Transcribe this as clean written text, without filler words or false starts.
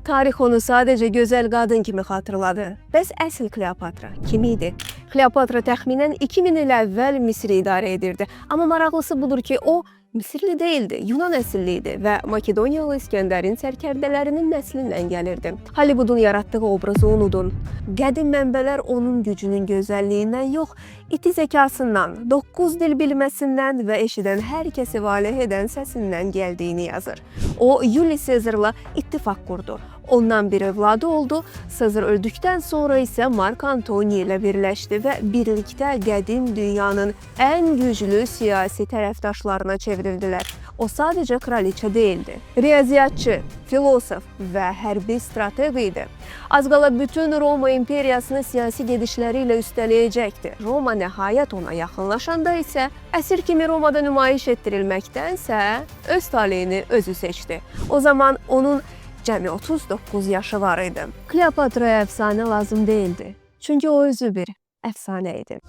Tarix onu sadəcə gözəl qadın kimi xatırladı. Bəs əsl Kleopatra kim idi? Kleopatra təxminən 2000 il əvvəl Misri idarə edirdi. Amma maraqlısı budur ki, o Misirli deyildi, Yunan əsilli idi və Makedoniyalı İskəndərin sərkərdələrinin nəslindən gəlirdi. Hollywoodun yaratdığı obrazı unudun. Qədim mənbələr onun gücünün gözəlliyindən yox, iti zəkasından, 9 dil bilməsindən və eşidən hər kəsi valeh edən səsindən gəldiyini yazır. O, Julius Caesar'la ittifaq qurdu. Ondan bir övladı oldu. Sezar öldükdən sonra isə Mark Antony ilə birləşdi və birlikdə qədim dünyanın ən güclü siyasi tərəfdaşlarına çevrildilər. O sadəcə kraliçə deyildi. Riyaziyyatçı, filosof və hərbi strateq idi. Az qala bütün Roma imperiyasını siyasi gedişləri ilə üstələyəcəkdi. Roma nəhayət ona yaxınlaşanda isə əsir kimi Romada nümayiş etdirilməkdənsə öz taleyini özü seçdi. O zaman onun cəmi 39 yaşı var idi. Kleopatraya əfsanə lazım deyildi. Çünki o özü bir əfsanə idi.